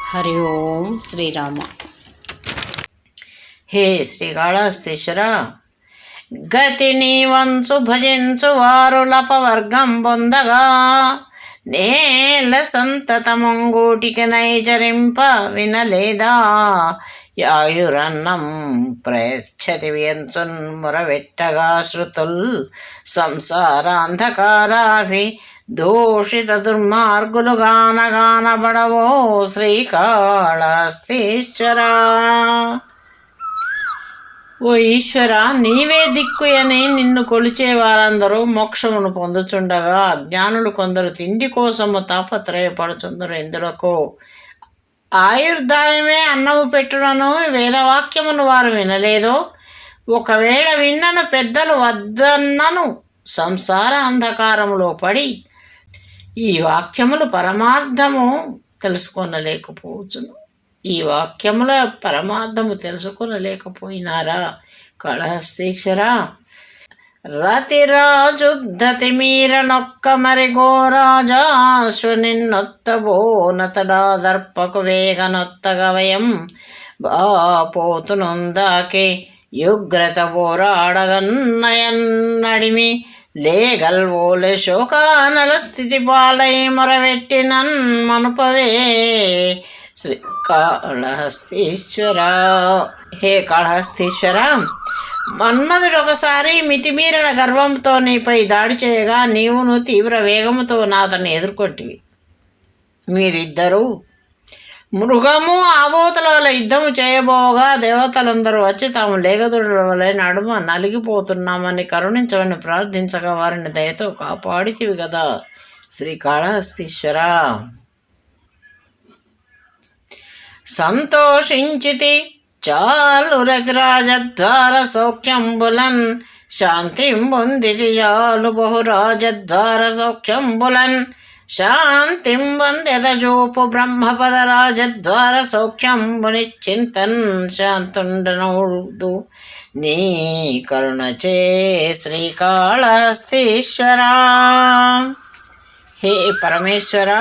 హరి ఓం శ్రీరామ. హే శ్రీకాళహస్తీశ్వర, గతిని వంచు భజించు వారులపవర్గం పొందగా నేల సంతతమంగూటికి నైచరింప వినలేదా యాయురన్నం ప్రయచ్చతి వ్యంచున్ మురవెట్టగా శృతుల్ సంసారాంధకారాభి దూషిత దుర్మార్గులు గానబడవో శ్రీకాళహస్తీశ్వర. ఓ ఈశ్వర, నీవే దిక్కుయని నిన్ను కొలిచే వారందరూ మోక్షమును పొందుచుండగా అజ్ఞానులు కొందరు తిండి కోసము తాపత్రయపడుచుందరు. ఎందులకు ఆయుర్దాయమే అన్నము పెట్టునను వేదవాక్యమును వారు వినలేదో, ఒకవేళ విన్నను పెద్దలు వద్దన్నను సంసార అంధకారములో పడి ఈ వాక్యములు పరమార్థము తెలుసుకొనలేకపోవచ్చును. ఈ వాక్యముల పరమార్థము తెలుసుకొనలేకపోయినారా కాళహస్తీశ్వర? రతిరాజుద్ధతి మీరనొక్క మరిగోరాజాశ్వనిన్నొత్తబోనతడా దర్పకు వేగనొత్తగవయం బాపోతునుందాకే యుగ్రత పోరాడగన్నయన్నడిమి లేగల్వోలే శోకానల స్థితి పాలై మొరవెట్టినన్ మనుపవే శ్రీ కాళహస్తీశ్వర. హే కాళహస్తీశ్వర, మన్మధుడు ఒకసారి మితిమీరిన గర్వంతో నీపై దాడి చేయగా నీవును తీవ్ర వేగముతో అతన్ని ఎదుర్కొంటివి. మీరిద్దరూ మృగము ఆబోతుల వల్ల యుద్ధము చేయబోగా దేవతలందరూ వచ్చి తాము లేగదుడుల వల్ల నడుమ నలిగిపోతున్నామని కరుణించమని ప్రార్థించగా వారిని దయతో కాపాడితివి కదా శ్రీకాళహస్తీశ్వర. సంతోషించితి చాలు రతిరాజద్వార సౌఖ్యంబులన్ శాంతిం పొందితి చాలు బహురాజద్వార సౌఖ్యంబులన్ శాంతిం వందెదజూపు బ్రహ్మపద రాజద్వార సౌఖ్యంబు నిశ్చింతన్ శాంతుండనౌదు నీ కరుణచే శ్రీకాళహస్తీశ్వర. హే పరమేశ్వర,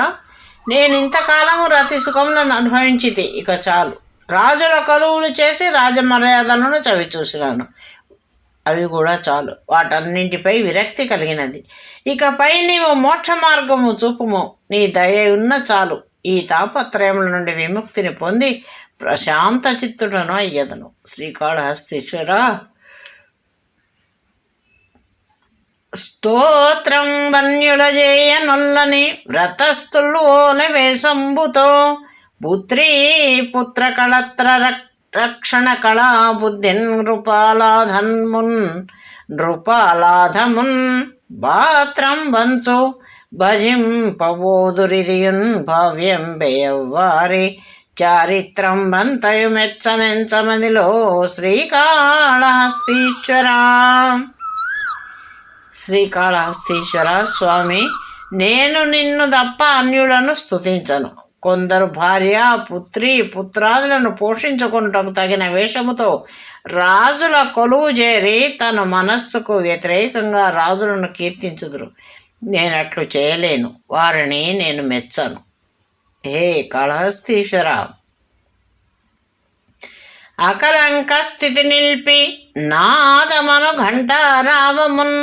నేనింతకాలము రతి సుఖములను అనుభవించితే ఇక చాలు. రాజుల కొలువులు చేసి రాజమర్యాదలను చవిచూసినాను, అవి కూడా చాలు. వాటన్నింటిపై విరక్తి కలిగినది. ఇకపై నీవు మోక్ష మార్గము చూపుము. నీ దయ ఉన్న చాలు. ఈ తాపత్రయముల నుండి విముక్తిని పొంది ప్రశాంత చిత్తుడను అయ్యదను శ్రీకాళహస్తీశ్వర. స్తోత్రం వన్యుల చేయ నొల్లని వ్రతస్థులు ఓల వేషంబుతో పుత్రీ పుత్ర కళత్ర రక్షణ కళా బుద్ధిన్ నృపాలాధమున్ బాత్రం వంచు భజింపబోదురిదియున్ భావ్యం బేయవ్వారి చారిత్రం బంతయు మెచ్చనెంచమదిలో శ్రీకాళహస్తీశ్వర. శ్రీకాళహస్తీశ్వర స్వామి, నేను నిన్ను తప్ప అన్యులను స్తుతించను. కొందరు భార్య పుత్రి పుత్రాదులను పోషించుకుంటకు తగిన వేషముతో రాజుల కొలువు చేరి తన మనస్సుకు వ్యతిరేకంగా రాజులను కీర్తించుదురు. నేనట్లు చేయలేను, వారిని నేను మెచ్చను. హే కాళహస్తీశ్వర, అకలంక స్థితి నిలిపి నాదమను ఘంటారావమున్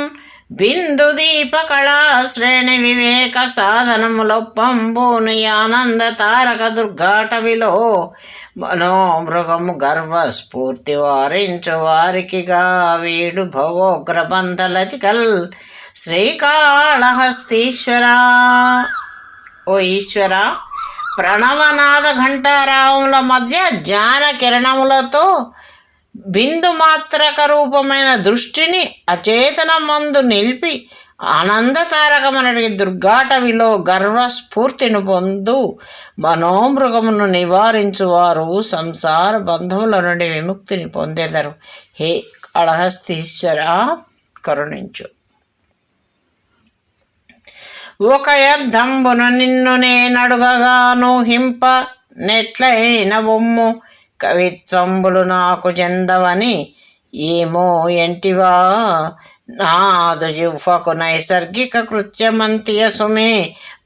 బిందు దీప కళా శ్రేణి వివేక సాధనములొప్పంబూను ఆనంద తారక దుర్ఘాటవిలో మనోమృగము గర్వ స్ఫూర్తి వారించు వారికిగా వీడు భవోగ్రబంధలతికల్ శ్రీకాళహస్తీశ్వర. ఓ ఈశ్వర, ప్రణవనాద ఘంటారావముల మధ్య జ్ఞాన కిరణములతో బిందు మాత్రక రూపమైన దృష్టిని అచేతనమందు నిలిపి ఆనందతారకమనటి దుర్ఘాటవిలో గర్వస్ఫూర్తిని పొందు మనోమృగమును నివారించువారు సంసార బంధముల నుండి విముక్తిని పొందెదరు. హే కాళహస్తీశ్వర, కరుణించు. ఒక అర్థంబున నిన్ను నేనడుగగాను హింప నెట్లైన బొమ్ము కవిత్వంబులు నాకు చెందవని ఏమో ఎంటివా నాదు యువకు నైసర్గిక కృత్యమంతియ సుమే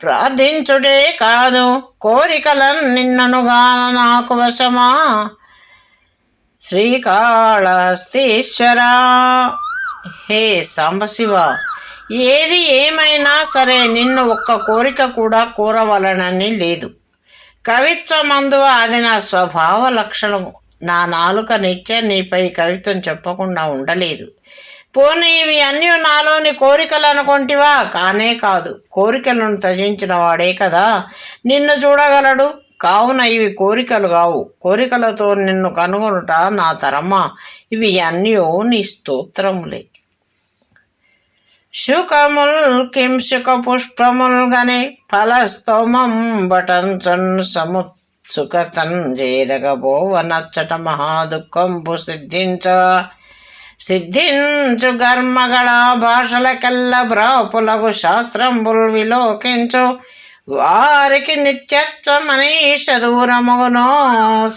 ప్రార్థించుడే కాదు కోరికలను నిన్ననుగా నాకు వశమా శ్రీకాళహస్తీశ్వరా. హే సాంబశివ, ఏది ఏమైనా సరే నిన్ను ఒక్క కోరిక కూడా కోరవలనని లేదు. కవిత్వమందువ అది నా స్వభావ లక్షణము. నా నాలుక నిత్యం నీపై కవిత్వం చెప్పకుండా ఉండలేదు. పోనీ ఇవి అన్నీ నాలోని కోరికలు అనుకుంటివా? కానే కాదు. కోరికలను త్యజించిన వాడే కదా నిన్ను చూడగలడు. కావున ఇవి కోరికలు కావు. కోరికలతో నిన్ను కనుగొనుట నా తరమా? ఇవి అన్నీ నీ స్తోత్రములే. శుకముల్ కింశుక పుష్పముల్ గని ఫలస్తోమం బటంచన్ సముత్సుకతన్ చేరగబోవ నచ్చట మహాదుఃఖంబు సిద్ధించు గర్మగళ భాషలకెల్ల బ్రాపులకు శాస్త్రంబుల్ విలోకించు వారికి నిత్యత్వమనీష దూరమగునో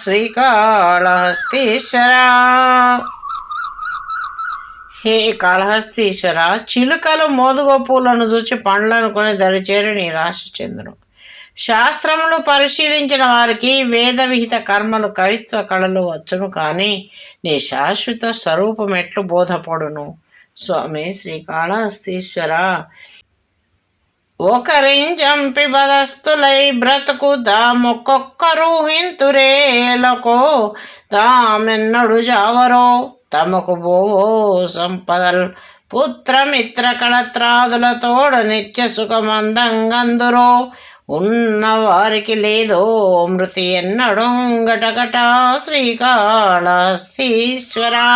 శ్రీకాళహస్తీశ్వరా. హే కాళహస్తీశ్వర, చిలుకలు మోదుగో పూలను చూచి పండ్లను కొని దరిచేరి నిరాశ చెందును. శాస్త్రములు పరిశీలించిన వారికి వేద విహిత కర్మలు కవిత్వ కళలు వచ్చును, కానీ నీ శాశ్వత స్వరూపం ఎట్లు బోధపడును? స్వామి శ్రీకాళహస్తీశ్వర, ఒకరించంపి బదస్తులై బ్రతుకు దామొక్కొక్కరు హింతురేలకో తామెన్నడు జావరో తమకు బోవో సంపదల్ పుత్రమిత్ర కళత్రాదులతోడ నిత్య సుఖమందంగందురో ఉన్న వారికి లేదో మృతి ఎన్నడు గటగట శ్రీకాళహస్తీశ్వరా.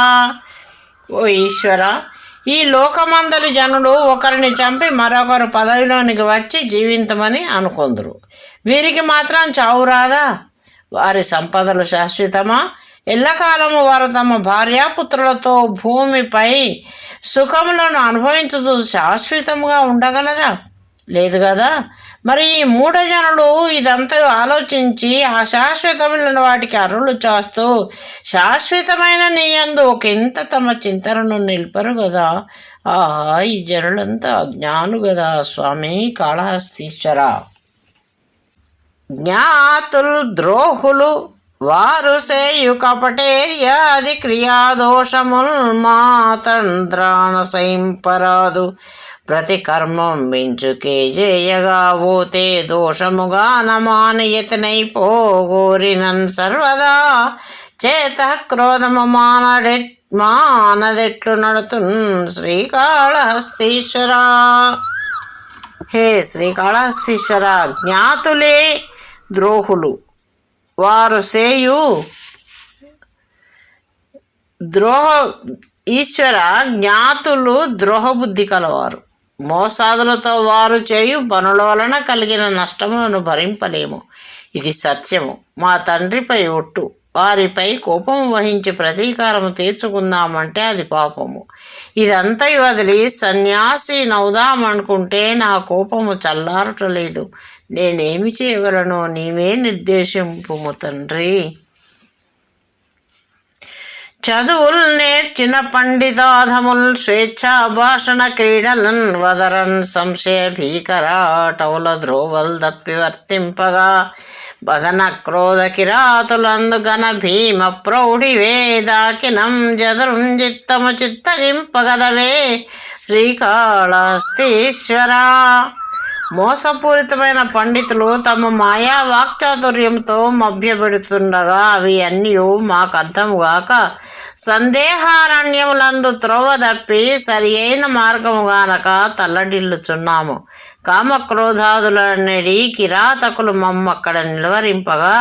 ఓ ఈశ్వర, ఈ లోకమందలి జనులు ఒకరిని చంపి మరొకరు పదవిలోనికి వచ్చి జీవించమని అనుకొందురు. వీరికి మాత్రం చావు రాదా? వారి సంపదలు శాశ్వతమా? ఎల్లకాలము వారు తమ భార్యాపుత్రులతో భూమిపై సుఖములను అనుభవించు శాశ్వతముగా ఉండగలరా? లేదు కదా. మరి ఈ మూఢజనులు ఇదంతా ఆలోచించి అశాశ్వతమైన వాటికి అరులు చేస్తూ శాశ్వతమైన నీ యందు ఒకంత తమ చింతనను నిలిపరు కదా. ఆహా, ఈ జనులంతా అజ్ఞాను కదా స్వామి కాళహస్తీశ్వర. జ్ఞాతులు ద్రోహులు వారు సేయు కపటేర్యాది క్రియాదోషముల్ మాతంద్రాణ సైంపరాదు ప్రతి కర్మం మించుకే చేయగా పోతే దోషముగా నమానయతనైపోగోరినన్ సర్వదా చేత క్రోధము మానదెట్లు నడుతున్ శ్రీకాళహస్తీశ్వర. హే శ్రీకాళహస్తీశ్వర, జ్ఞాతులే ద్రోహులు వారు సేయు ఈశ్వర, జ్ఞాతులు ద్రోహబుద్ధి కలవారు. మోసాదులతో వారు చేయు పనుల వలన కలిగిన నష్టములను భరింపలేము. ఇది సత్యము. మా తండ్రిపై ఒట్టు. వారిపై కోపము వహించి ప్రతీకారము తీర్చుకుందామంటే అది పాపము. ఇదంతా వదిలి సన్యాసి నవ్వుదామనుకుంటే నా కోపము చల్లారటలేదు. నేనేమి చేయవలనో నీవే నిర్దేశింపుము తండ్రి. చదువుల్ నేర్చిన పండితాధముల్ స్వేచ్ఛా భాషణ క్రీడలన్ వదరన్ సంశయ భీకరాటవుల ధ్రువల్ దప్పి వర్తింపగా బదన క్రోధ కిరాతులందు గణ భీమ ప్రౌఢి వేదాకినం జదరుంజిత్తము చిత్తగింపగదవే శ్రీకాళహస్తీశ్వరా. మోసపూరితమైన పండితులు తమ మాయా వాక్చాతుర్యంతో మభ్యపెడుతుండగా అవి అన్నీ మాకు అర్థముగాక సందేహారణ్యములందు త్రోవ తప్పి సరి అయిన మార్గము గానక తల్లడిల్లుచున్నాము. కామక్రోధాదులనేడి కిరాతకులు మమ్మక్కడ నిలువరింపగా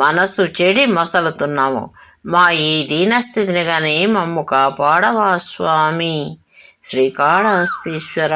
మనస్సు చెడి మసలుతున్నాము. మా ఈ దీనస్థితిని కానీ మమ్ము కాపాడవా స్వామి శ్రీకాళహస్తీశ్వర.